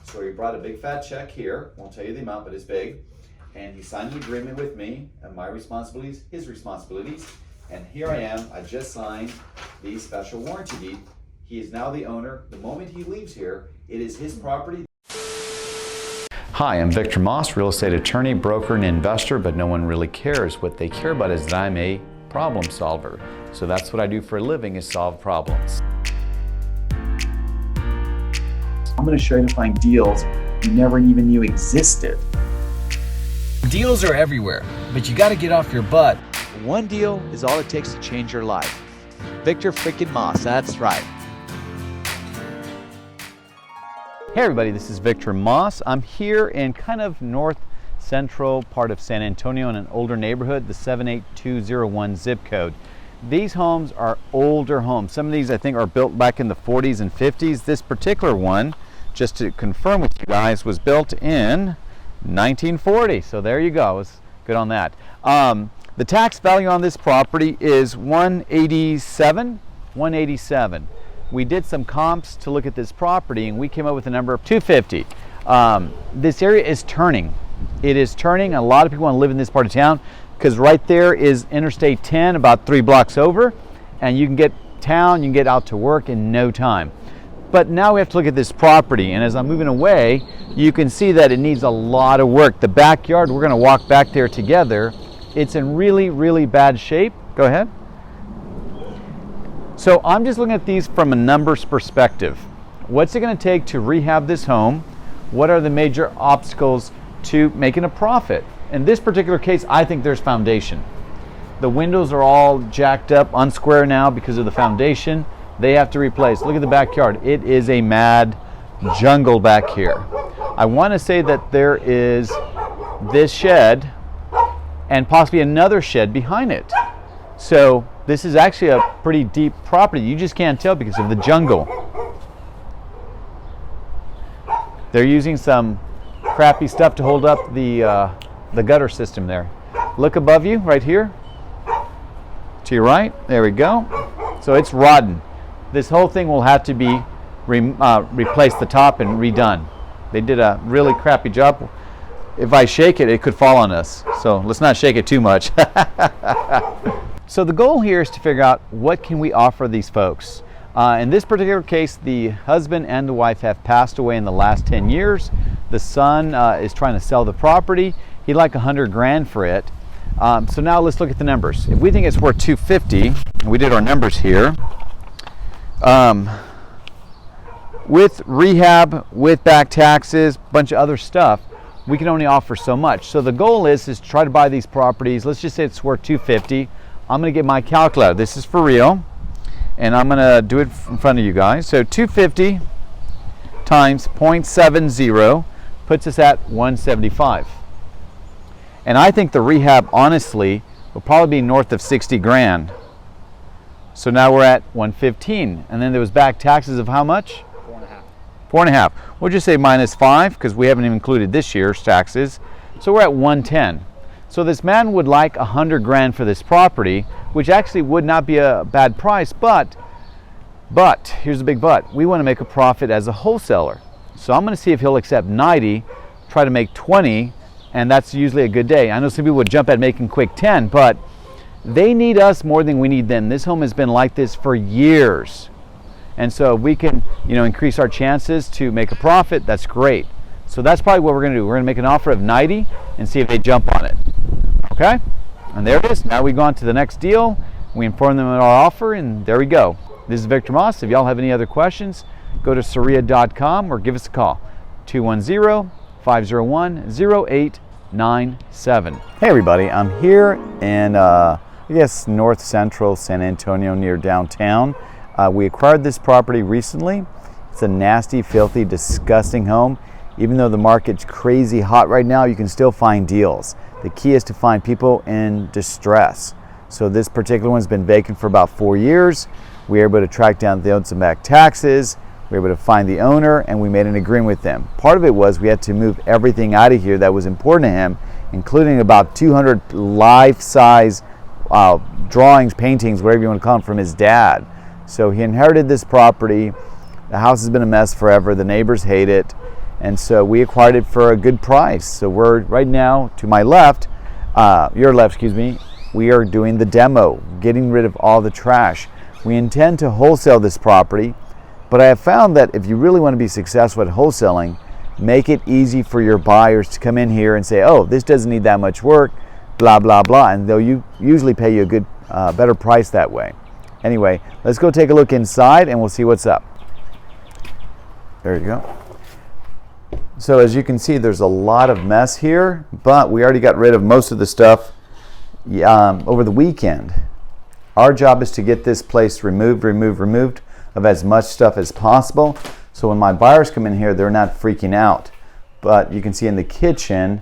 So he brought a big fat check here, won't tell you the amount, but it's big. And he signed an agreement with me and my responsibilities, his responsibilities. And here I am, I just signed the special warranty deed. He is now the owner. The moment he leaves here, it is his property. Hi, I'm Victor Maas, real estate attorney, broker, and investor, but no one really cares. What they care about is that I'm a problem solver. So that's what I do for a living, is solve problems. I'm going to show you how to find deals you never even knew existed. Deals are everywhere, but you got to get off your butt. One deal is all it takes to change your life. Victor freaking Maas, that's right. Hey everybody, this is Victor Maas. I'm here in kind of north central part of San Antonio in an older neighborhood, the 78201 zip code. These homes are older homes. Some of these I think are built back in the 40s and 50s. This particular one, just to confirm with you guys, was built in 1940. So there you go. It's good on that. The tax value on this property is 187. We did some comps to look at this property and we came up with a number of 250. This area is turning. It is turning. A lot of people want to live in this part of town because right there is Interstate 10 about 3 blocks over, and you can get town, you can get out to work in no time. But now we have to look at this property, and as I'm moving away, you can see that it needs a lot of work. The backyard, we're going to walk back there together. It's in really, really bad shape. Go ahead. So I'm just looking at these from a numbers perspective. What's it going to take to rehab this home? What are the major obstacles to making a profit? In this particular case, I think there's foundation. The windows are all jacked up, unsquare now because of the foundation. They have to replace. Look at the backyard. It is a mad jungle back here. I want to say that there is this shed and possibly another shed behind it. So this is actually a pretty deep property. You just can't tell because of the jungle. They're using some crappy stuff to hold up the gutter system there. Look above you, right here. To your right, there we go. So it's rotten. This whole thing will have to be replaced, the top, and redone. They did a really crappy job. If I shake it, it could fall on us. So let's not shake it too much. So the goal here is to figure out what can we offer these folks. In this particular case, the husband and the wife have passed away in the last 10 years. The son is trying to sell the property. He'd like 100 grand for it. So now let's look at the numbers. If we think it's worth 250, we did our numbers here. With rehab, with back taxes, bunch of other stuff, we can only offer so much. So the goal is to try to buy these properties. Let's just say it's worth 250. I'm going to get my calculator. This is for real, and I'm going to do it in front of you guys. So 250 times 0.70 puts us at 175. And I think the rehab, honestly, will probably be north of 60 grand. So now we're at 115. And then there was back taxes of how much? 4.5. We'll just say -5 because we haven't even included this year's taxes. So we're at 110. So this man would like 100 grand for this property, which actually would not be a bad price, but here's the big but. We want to make a profit as a wholesaler. So I'm going to see if he'll accept 90, try to make 20, and that's usually a good day. I know some people would jump at making quick 10, but they need us more than we need them. This home has been like this for years. And so we can, increase our chances to make a profit. That's great. So that's probably what we're going to do. We're going to make an offer of 90 and see if they jump on it. Okay? And there it is. Now we go on to the next deal. We inform them of our offer, and there we go. This is Victor Maas. If y'all have any other questions, go to Saria.com or give us a call. 210-501-0897. Hey everybody, I'm here in north central San Antonio near downtown. We acquired this property recently. It's a nasty, filthy, disgusting home. Even though the market's crazy hot right now, you can still find deals. The key is to find people in distress. So this particular one's been vacant for about 4 years. We were able to track down the owns and back taxes. We were able to find the owner, and we made an agreement with them. Part of it was we had to move everything out of here that was important to him, including about 200 life-size drawings, paintings, whatever you want to call them, from his dad. So he inherited this property. The house has been a mess forever. The neighbors hate it. And so we acquired it for a good price. So we're right now to my left, your left, excuse me, we are doing the demo, getting rid of all the trash. We intend to wholesale this property, but I have found that if you really want to be successful at wholesaling, make it easy for your buyers to come in here and say, oh, this doesn't need that much work, blah, blah, blah. And they'll usually pay you a good, better price that way. Anyway, let's go take a look inside and we'll see what's up. There you go. So as you can see, there's a lot of mess here, but we already got rid of most of the stuff over the weekend. Our job is to get this place removed of as much stuff as possible. So when my buyers come in here, they're not freaking out. But you can see in the kitchen,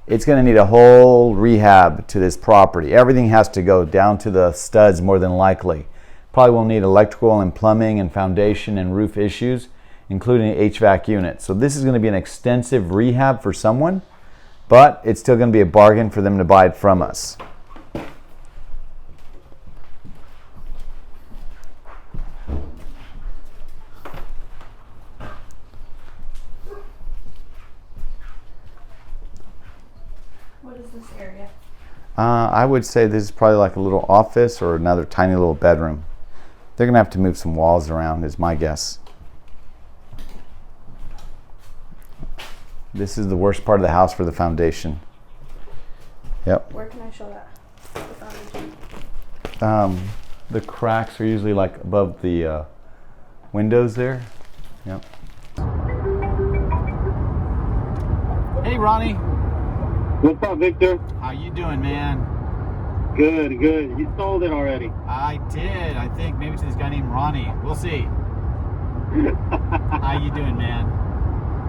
it's going to need a whole rehab to this property. Everything has to go down to the studs more than likely. Probably will need electrical and plumbing and foundation and roof issues, including an HVAC unit. So this is going to be an extensive rehab for someone, but it's still going to be a bargain for them to buy it from us. What is this area? I would say this is probably like a little office or another tiny little bedroom. They're going to have to move some walls around, is my guess. This is the worst part of the house for the foundation. Yep. Where can I show that? The foundation. The cracks are usually like above the windows there. Yep. Hey, Ronnie. What's up, Victor? How you doing, man? Good, good. You sold it already. I did. I think maybe to this guy named Ronnie. We'll see. How you doing, man?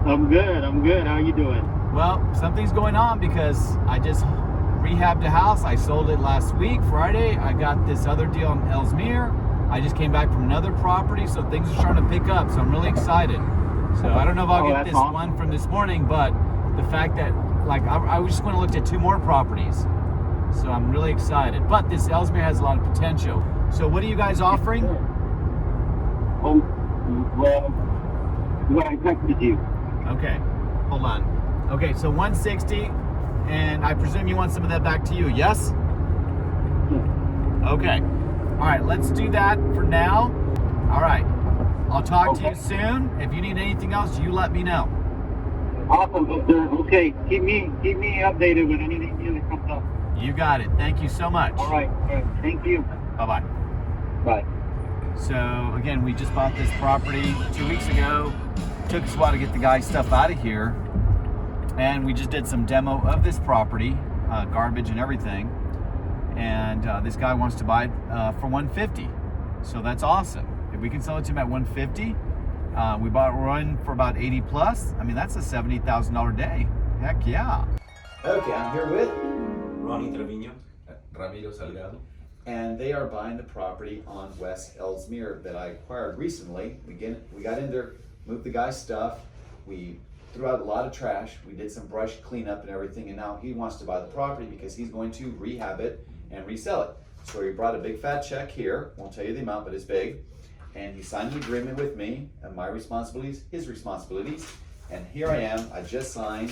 I'm good. I'm good. How you doing? Well, something's going on because I just rehabbed a house. I sold it last week, Friday. I got this other deal in Ellesmere. I just came back from another property, so things are starting to pick up. So I'm really excited. So I don't know if I'll get this awesome. one from this morning, but the fact that I was just going to look at 2 more properties. So I'm really excited. But this Ellesmere has a lot of potential. So what are you guys offering? Oh, well, what I texted you. Okay, hold on. Okay, so 160, and I presume you want some of that back to you, yes? Okay. All right, let's do that for now. All right. I'll talk to you soon. If you need anything else, you let me know. Awesome, Victor. Okay, keep me updated with anything new that comes up. You got it. Thank you so much. All right. Thank you. Bye-bye. Bye. So, again, we just bought this property 2 weeks ago. Took us a while to get the guy's stuff out of here. And we just did some demo of this property, garbage and everything. And this guy wants to buy it for $150. So that's awesome. If we can sell it to him at $150, we bought one for about $80 plus. I mean, that's a $70,000 day. Heck yeah. Okay, I'm here with, Ronnie Trevino, Ramiro Salgado. and they are buying the property on West Ellesmere that I acquired recently. We got in there, moved the guy's stuff, we threw out a lot of trash, we did some brush cleanup and everything, and now he wants to buy the property because he's going to rehab it and resell it. So he brought a big fat check here, won't tell you the amount, but it's big, and he signed an agreement with me, and my responsibilities, his responsibilities, and here I am, I just signed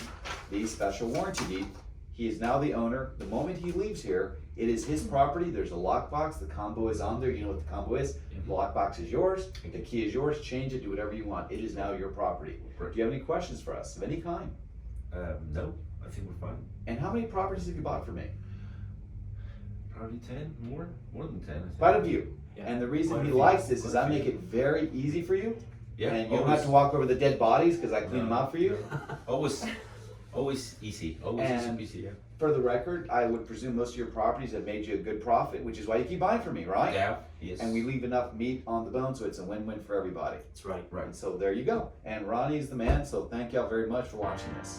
the special warranty deed. He is now the owner. The moment he leaves here, it is his property. There's a lockbox. The combo is on there. You know what the combo is. The lockbox is yours. The key is yours. Change it. Do whatever you want. It is now your property. Do you have any questions for us of any kind? No, I think we're fine. And how many properties have you bought for me? Probably 10, more than 10. I think. Quite a few. Yeah. And the reason Quite a he few. likes this is Quite a I make few. it very easy for you. Yeah, And you don't have to walk over the dead bodies because I clean them out for you. Always easy. Always And easy, yeah. for the record, I would presume most of your properties have made you a good profit, which is why you keep buying from me, right? Yeah, yes. And we leave enough meat on the bone, so it's a win-win for everybody. That's right. Right, so there you go. And Ronnie's the man, so thank y'all very much for watching this.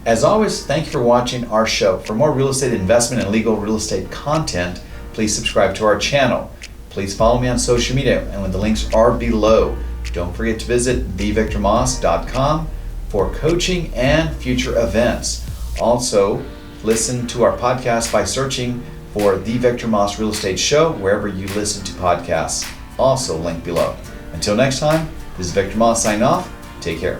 As always, thank you for watching our show. For more real estate investment and legal real estate content, please subscribe to our channel. Please follow me on social media, and the links are below. Don't forget to visit thevictormaas.com for coaching and future events. Also, listen to our podcast by searching for The Victor Maas Real Estate Show wherever you listen to podcasts. Also linked below. Until next time, this is Victor Maas signing off. Take care.